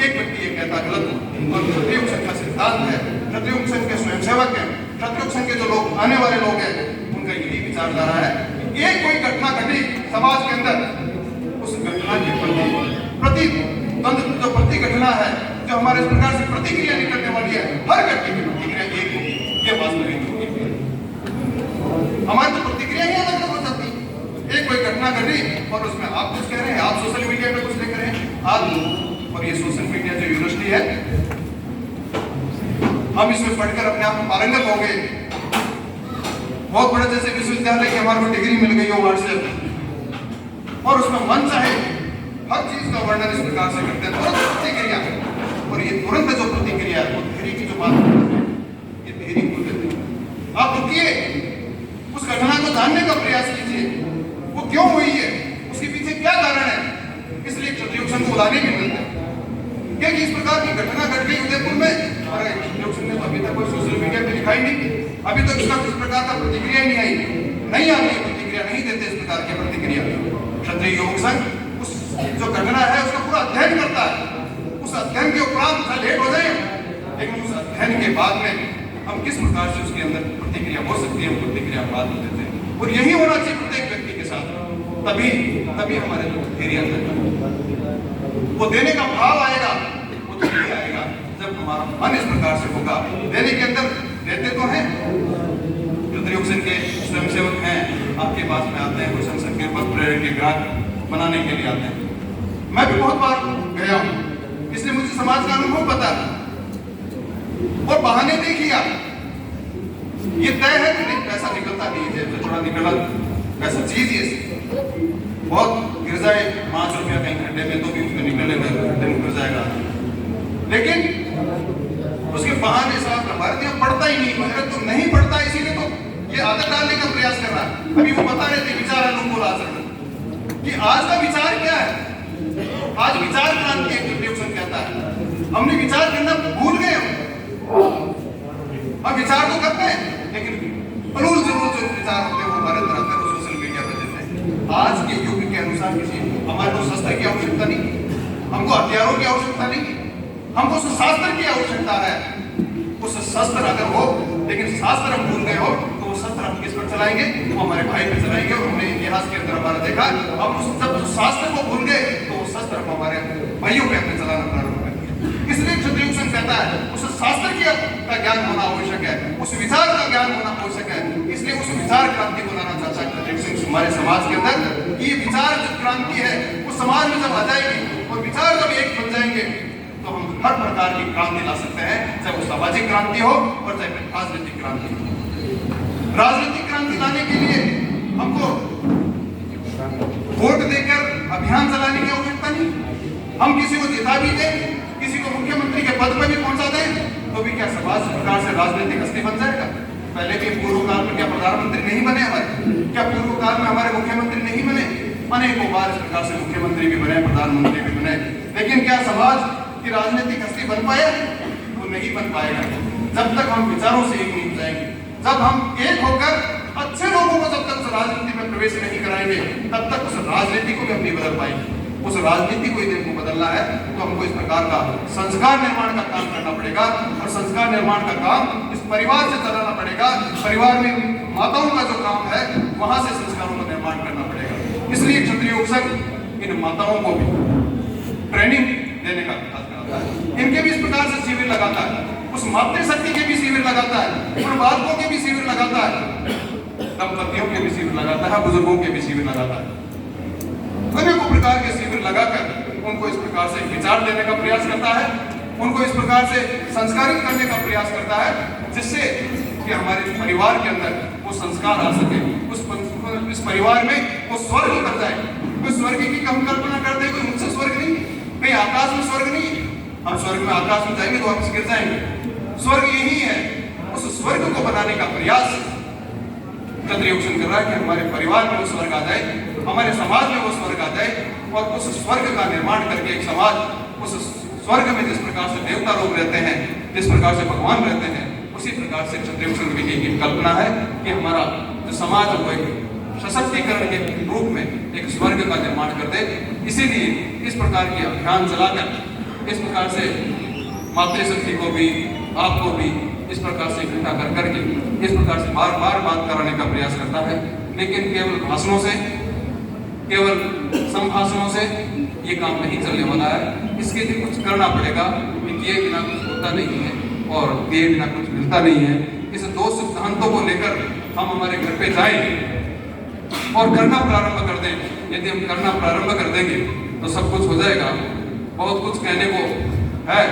Speaker 1: एक व्यक्ति ये कहता गलत हुआ। और क्षत्रिय युग संघ का सिद्धांत है, क्षत्रिय युग संघ के स्वयंसेवक हैं, क्षत्रिय युग संघ के जो लोग आने वाले लोग हैं, उनका यही विचारधारा है कि एक कोई घटना घटी समाज के अंदर, उस घटना के प्रति जो प्रति घटना है, जो हमारे इस प्रकार से प्रतिक्रिया निकलने वाली है, हर व्यक्ति की प्रतिक्रिया एक होगी। ये वास्तविक होगी। हमारी तो प्रतिक्रिया ही अलग अलग हो जाती है। एक कोई घटना घटी और उसमें आप कुछ कह रहे हैं, आप सोशल मीडिया पे कुछ लिख रहे हैं, आप और ये सोशल मीडिया जो यूनिवर्सिटी है, हम इसमें पढ़कर अपने आप में पारंगत हो गए। बहुत बड़े जैसे विश्वविद्यालय की हमारे को डिग्री मिल गई हो व्हाट्सएप, और उसमें मन चाहे हर चीज का वर्णन इस प्रकार से करते हैं, तुरंत प्रतिक्रिया। और ये तुरंत जो प्रतिक्रिया है वो धैर्य की जो बात है, ये धैर्य को देते हैं। आप रुकिए, उस घटना को जानने का प्रयास कीजिए, वो क्यों हुई है, उसके पीछे क्या कारण है। इसलिए क्षत्रिय युग संघ को उदाहरण भी मिलते हैं, क्योंकि इस प्रकार की घटना घट गई उदयपुर में, और क्षत्रिय युग संघ ने तो अभी तक कोई सोशल मीडिया पे दिखाई नहीं, अभी तक इसका किस प्रकार का प्रतिक्रिया नहीं आई, नहीं आती प्रतिक्रिया, नहीं देते इस प्रकार की प्रतिक्रिया। क्षत्रिय युग संघ उस जो घटना है उसका पूरा अध्ययन करता है, उस अध्ययन के उपरांत लेट हो जाए, लेकिन उस अध्ययन के बाद में हम किस प्रकार से उसके अंदर प्रतिक्रिया हो सकती है, वो प्रतिक्रिया बाद में देते हैं। और यही होना चाहिए प्रत्येक व्यक्ति के साथ, तभी हमारे जो एरिया अंदर वो देने का भाव आएगा, वो तो नहीं आएगा जब हमारा मन इस प्रकार से होगा। देने के अंदर देते तो हैं, जो त्रियुक्सन के स्वयंसेवक हैं आपके पास में आते हैं, कुछ संकीर्ण प्रेरक के ग्राहक बनाने के लिए आते हैं। मैं भी बहुत बार गया हूँ, इसलिए मुझे समाज का अनुभव पता है। और बहाने नहीं किया, ये तय है कि नहीं पैसा निकलता नहीं है, तो थोड़ा निकला पैसा चीज ही बहुत गिर जाए 5 रुपया कहीं घंटे में, तो भी उसमें निकलेगा, घंटे में गिर जाएगा। लेकिन उसके बहाने साथ भारतीय पढ़ता ही नहीं, मगर तो नहीं पढ़ता, इसीलिए तो ये आदत डालने का प्रयास कर रहा है। अभी वो बता रहे थे विचार अनुकूल आचरण, कि आज का विचार क्या है। आज विचार क्रांति एक त्रियुक्सन कहता है, हमने विचार करना भूल गए। हम विचार तो करते हैं, लेकिन फलूल जरूर जो विचार होते हैं वो हमारे तरह और सोशल मीडिया पर देते हैं। आज के युग के अनुसार किसी हमारे को शस्त्र की आवश्यकता नहीं, हमको हथियारों की आवश्यकता नहीं, हमको उस शास्त्र की आवश्यकता है। उस शस्त्र अगर हो, लेकिन शास्त्र हम भूल गए हो, तो वो शस्त्र हम किस पर चलाएंगे? वो हमारे भाई पे चलाएंगे। और हमने इतिहास के अंदर हमारा देखा, हम जब उस शास्त्र को भूल गए तो वो शस्त्र हम हमारे भाइयों पे अपने चलाना प्रारंभ कर दिया। इसलिए त्रियुक्सन कहता है उस शास्त्र का ज्ञान होना आवश्यक है, उस विचार का ज्ञान होना आवश्यक है। इसलिए उस विचार क्रांति को लाना चाहता है त्रियुक्सन हमारे समाज के अंदर। ये विचार जो क्रांति है वो समाज में जब आ जाएगी और विचार जब एक बन जाएंगे, तो हम हर प्रकार की क्रांति ला सकते हैं, चाहे वो सामाजिक क्रांति हो और चाहे राजनीतिक क्रांति हो। राजनीतिक क्रांति लाने के लिए हमको वोट देकर अभियान चलाने की आवश्यकता नहीं। हम किसी को जिता भी दें, किसी को मुख्यमंत्री के पद पर भी पहुंचा दें, तो भी क्या समाज प्रकार से राजनीतिक हस्ती बन जाएगा? पहले भी पूर्व काल में क्या प्रधानमंत्री नहीं बने हमारे? क्या पूर्व काल में हमारे मुख्यमंत्री नहीं बने? अनेकों बार इस प्रकार से मुख्यमंत्री भी बने, प्रधानमंत्री भी बने, लेकिन क्या समाज की राजनीतिक हस्ती बन पाए? वो नहीं बन पाएगा जब तक हम विचारों से एक नहीं हो जाएंगे। जब हम एक होकर अच्छे लोगों को जब तक उस राजनीति में प्रवेश नहीं कराएंगे, तब तक उस राजनीति को भी हम नहीं बदल पाएंगे। उस राजनीति को यदि हमको बदलना है, तो हमको इस प्रकार का संस्कार निर्माण का काम करना पड़ेगा। और संस्कार निर्माण का काम इस परिवार से चलाना पड़ेगा। परिवार में माताओं का जो काम है, वहां से संस्कारों का निर्माण करना पड़ेगा। इसलिए क्षत्रिय उत्सव इन माताओं को भी ट्रेनिंग देने का प्रयास करता है। इनके भी इस प्रकार से शिविर लगाता है, उस मातृशक्ति के भी शिविर लगाता है, उन बालकों के भी शिविर लगाता है, दंपतियों के भी शिविर लगाता है, बुजुर्गों के भी शिविर लगाता है। अनेकों प्रकार के शिविर लगाकर उनको इस प्रकार से विचार देने का प्रयास करता है, उनको इस प्रकार से संस्कारित करने का प्रयास करता है, जिससे कि हमारे परिवार के अंदर वो संस्कार आ सके, इस परिवार में वो स्वर्ग उतर जाए। कोई स्वर्ग की हम कल्पना करते हैं, कोई मुझसे स्वर्ग नहीं, कहीं आकाश में स्वर्ग नहीं। हम स्वर्ग में आकाश में जाएंगे तो वापस गिर जाएंगे। स्वर्ग यही है। उस स्वर्ग को बनाने का प्रयास त्रियुक्सन कर रहा है कि हमारे परिवार में वो स्वर्ग आ जाए, हमारे समाज में वो स्वर्ग आ जाए, और उस स्वर्ग का निर्माण करके एक समाज उस स्वर्ग में जिस प्रकार से देवता लोग रहते हैं, जिस प्रकार से भगवान रहते हैं, उसी प्रकार से त्रियुक्सन की कल्पना है कि हमारा जो समाज है वो एक सशक्तिकरण के रूप में एक स्वर्ग का निर्माण कर दे। इसीलिए इस प्रकार के अभियान चलाकर इस प्रकार से मातृशक्ति को भी, आपको भी इस प्रकार से इकट्ठा कर करके इस प्रकार से बार बार बात कराने का प्रयास करता है। लेकिन केवल भाषणों से, केवल संभाषणों से ये काम नहीं चलने वाला है। इसके लिए कुछ करना पड़ेगा। किए बिना कुछ होता नहीं है और दिए बिना कुछ मिलता नहीं है। इस दो सिद्धांतों को लेकर हम हमारे घर पे जाएं और करना प्रारंभ कर दें। यदि हम करना प्रारंभ कर देंगे तो सब कुछ हो जाएगा। बहुत कुछ कहने को है,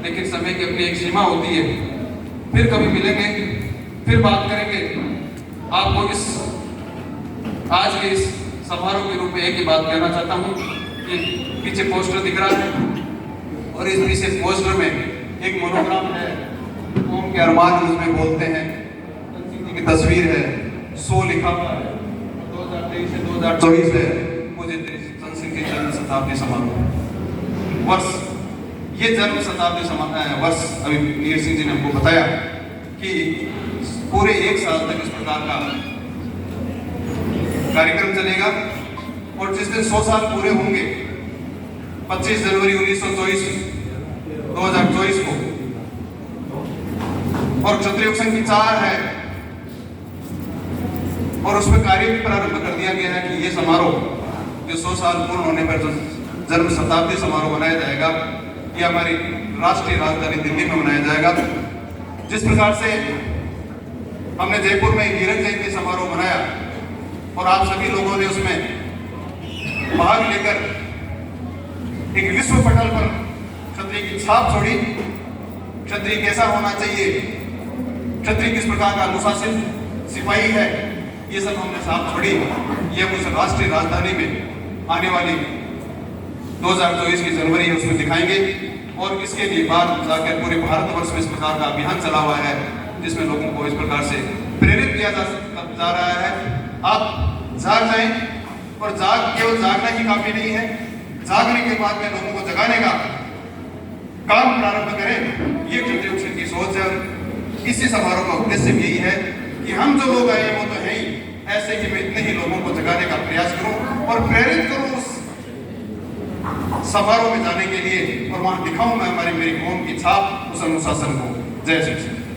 Speaker 1: लेकिन समय की अपनी एक सीमा होती है। फिर कभी मिलेंगे, फिर बात करेंगे। आपको इस आज के इस समारोह के रूप में एक ही बात कहना चाहता हूँ कि पीछे पोस्टर दिख रहा है और इस पीछे पोस्टर में एक मोनोग्राम है, ओम के अरमान उसमें बोलते हैं, की तस्वीर है, 100 लिखा हुआ है, 2023 से 2024 है मुझे संस्कृत की जन्म शताब्दी समारोह वर्ष। ये जन्म शताब्दी वर्ष अभी नीर सिंह जी ने हमको बताया कि पूरे 1 साल तक इस प्रकार का कार्यक्रम चलेगा और जिस दिन 100 साल पूरे होंगे 25 जनवरी 2024 को और क्षत्रिय संघ की चाह है और उसमें कार्य भी प्रारंभ कर दिया गया है कि ये समारोह जो 100 साल पूर्ण होने पर जो जन्म शताब्दी समारोह मनाया जाएगा, ये हमारी राष्ट्रीय राजधानी दिल्ली में मनाया जाएगा। जिस प्रकार से हमने जयपुर में हीरक जयंती समारोह मनाया और आप सभी लोगों ने उसमें भाग लेकर एक विश्व पटल पर क्षत्रिय की छाप छोड़ी। क्षत्रिय कैसा होना चाहिए, क्षत्रिय किस प्रकार का अनुशासित सिपाही है, ये सब हमने छाप छोड़ी। ये हम उस राष्ट्रीय राजधानी में आने वाली 2024 की जनवरी है उसमें दिखाएंगे और इसके लिए बाद जाकर पूरे भारतवर्ष में इस प्रकार का अभियान चला हुआ है जिसमें लोगों को इस प्रकार से प्रेरित किया जा रहा है। आप जाग जाएं और केवल जागना ही काफी नहीं है, जागने के बाद में लोगों को जगाने का काम प्रारंभ करें। ये क्षत्रिय की सोच है। इसी समारोह का उद्देश्य यही है कि हम जो लोग आए वो तो है ही, ऐसे कि मैं इतने ही लोगों को जगाने का प्रयास करूं और प्रेरित करूं उस समारोह में जाने के लिए और वहां दिखाऊं मैं मेरी कौम की छाप, उस अनुशासन को। जय श्री कृष्ण।